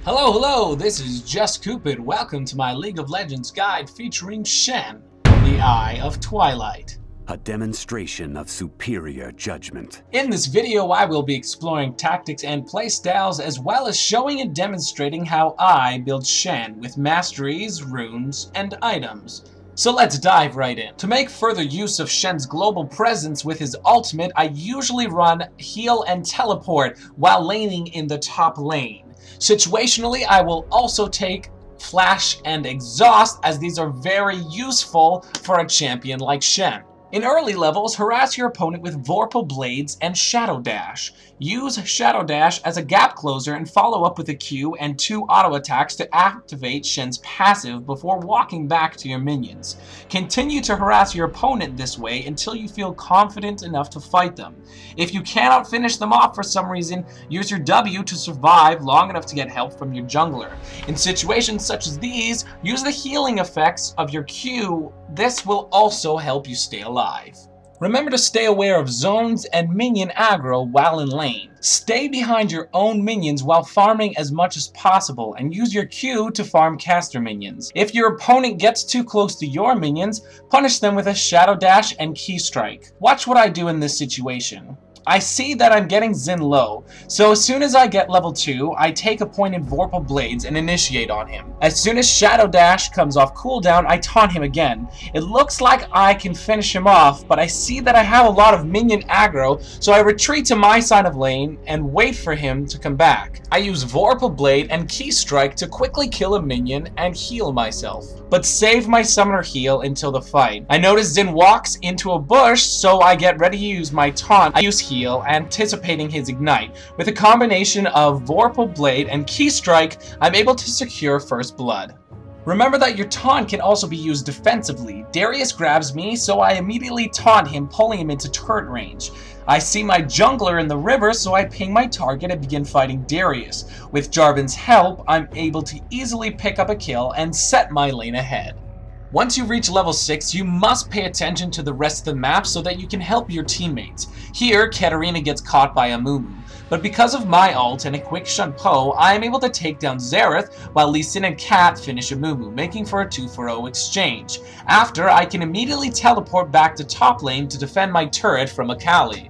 Hello, this is Just Cupid. Welcome to my League of Legends guide featuring Shen, the Eye of Twilight. A demonstration of superior judgment. In this video, I will be exploring tactics and playstyles, as well as showing and demonstrating how I build Shen with masteries, runes, and items. So let's dive right in. To make further use of Shen's global presence with his ultimate, I usually run heal and teleport while laning in the top lane. Situationally, I will also take flash and exhaust, as these are very useful for a champion like Shen. In early levels, harass your opponent with vorpal blades and shadow dash. Use shadow dash as a gap closer and follow up with a Q and 2 auto attacks to activate Shen's passive before walking back to your minions. Continue to harass your opponent this way until you feel confident enough to fight them. If you cannot finish them off for some reason, use your W to survive long enough to get help from your jungler. In situations such as these, use the healing effects of your Q. This will also help you stay alive. Remember to stay aware of zones and minion aggro while in lane. Stay behind your own minions while farming as much as possible, and use your Q to farm caster minions. If your opponent gets too close to your minions, punish them with a shadow dash and key strike. Watch what I do in this situation. I see that I'm getting Xin low, so as soon as I get level 2, I take a point in Vorpal Blades and initiate on him. As soon as Shadow Dash comes off cooldown, I taunt him again. It looks like I can finish him off, but I see that I have a lot of minion aggro, so I retreat to my side of lane and wait for him to come back. I use Vorpal Blade and Key Strike to quickly kill a minion and heal myself, but save my summoner heal until the fight. I notice Xin walks into a bush, so I get ready to use my taunt. I use heal, anticipating his ignite. With a combination of Vorpal Blade and Key Strike, I'm able to secure first blood. Remember that your taunt can also be used defensively. Darius grabs me, so I immediately taunt him, pulling him into turret range. I see my jungler in the river, so I ping my target and begin fighting Darius. With Jarvan's help, I'm able to easily pick up a kill and set my lane ahead. Once you reach level 6, you must pay attention to the rest of the map so that you can help your teammates. Here, Katarina gets caught by a Mumu, but because of my ult and a quick Shun Po, I am able to take down Xerath while Lee Sin and Cat finish a Mumu, making for a 2-for-0 exchange. After, I can immediately teleport back to top lane to defend my turret from Akali.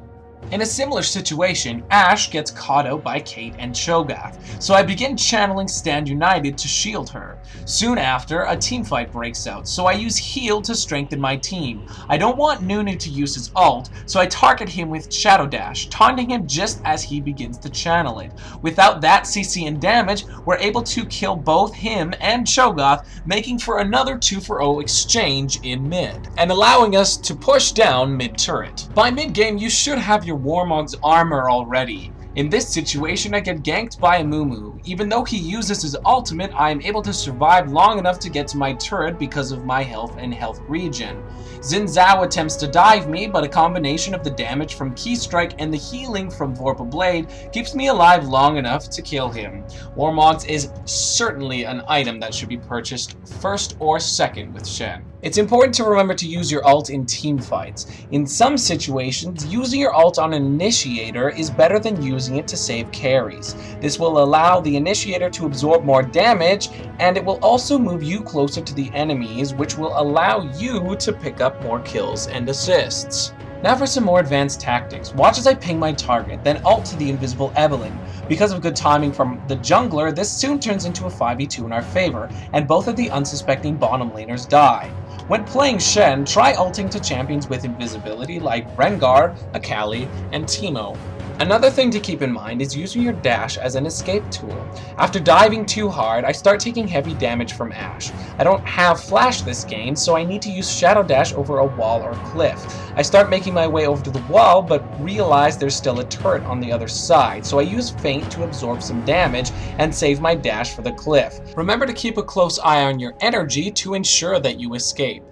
In a similar situation, Ashe gets caught out by Kate and Cho'Gath, so I begin channeling Stand United to shield her. Soon after, a teamfight breaks out, so I use heal to strengthen my team. I don't want Nunu to use his ult, so I target him with Shadow Dash, taunting him just as he begins to channel it. Without that CC and damage, we're able to kill both him and Cho'Gath, making for another 2-for-0 exchange in mid, and allowing us to push down mid-turret. By mid-game, you should have your Warmog's armor already. In this situation, I get ganked by a Mumu. Even though he uses his ultimate, I am able to survive long enough to get to my turret because of my health and health regen. Xin Zhao attempts to dive me, but a combination of the damage from Key Strike and the healing from Vorpal Blade keeps me alive long enough to kill him. Warmog is certainly an item that should be purchased first or second with Shen. It's important to remember to use your ult in team fights. In some situations, using your ult on an initiator is better than using it to save carries. This will allow the initiator to absorb more damage, and it will also move you closer to the enemies, which will allow you to pick up more kills and assists. Now for some more advanced tactics. Watch as I ping my target, then ult to the invisible Evelynn. Because of good timing from the jungler, this soon turns into a 5v2 in our favor, and both of the unsuspecting bottom laners die. When playing Shen, try ulting to champions with invisibility like Rengar, Akali, and Teemo. Another thing to keep in mind is using your dash as an escape tool. After diving too hard, I start taking heavy damage from Ashe. I don't have flash this game, so I need to use shadow dash over a wall or cliff. I start making my way over to the wall, but realize there's still a turret on the other side, so I use feint to absorb some damage and save my dash for the cliff. Remember to keep a close eye on your energy to ensure that you escape.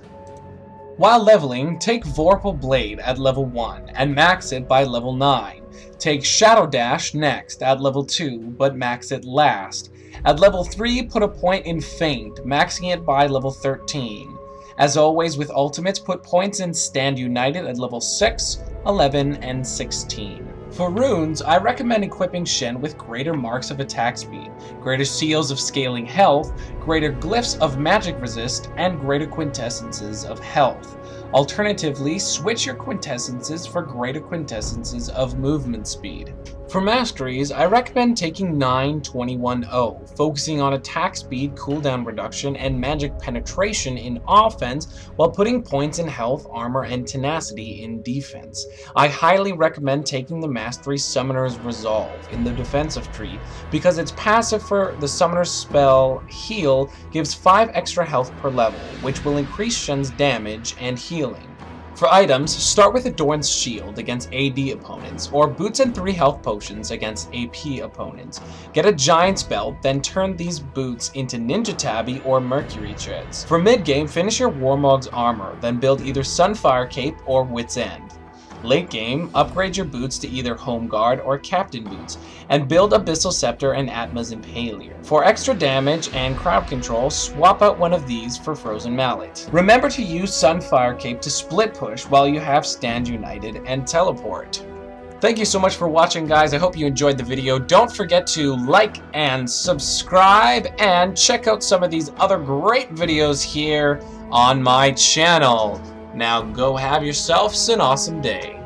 While leveling, take Vorpal Blade at level 1 and max it by level 9. Take Shadow Dash next at level 2, but max it last. At level 3, put a point in Feint, maxing it by level 13. As always with ultimates, put points in Stand United at level 6, 11, and 16. For runes, I recommend equipping Shen with greater marks of attack speed, greater seals of scaling health, greater glyphs of magic resist, and greater quintessences of health. Alternatively, switch your quintessences for greater quintessences of movement speed. For Masteries, I recommend taking 9-21-0, focusing on attack speed, cooldown reduction, and magic penetration in offense, while putting points in health, armor, and tenacity in defense. I highly recommend taking the Mastery Summoner's Resolve in the defensive tree, because its passive for the Summoner's spell Heal gives 5 extra health per level, which will increase Shen's damage and healing. For items, start with a Doran's Shield against AD opponents, or Boots and 3 health potions against AP opponents. Get a Giant's Belt, then turn these boots into Ninja Tabby or Mercury Treads. For mid-game, finish your Warmog's armor, then build either Sunfire Cape or Wit's End. Late game, upgrade your boots to either Home Guard or Captain Boots, and build Abyssal Scepter and Atma's Impalier. For extra damage and crowd control, swap out one of these for Frozen Mallet. Remember to use Sunfire Cape to split push while you have Stand United and Teleport. Thank you so much for watching, guys. I hope you enjoyed the video. Don't forget to like and subscribe, and check out some of these other great videos here on my channel. Now go have yourselves an awesome day.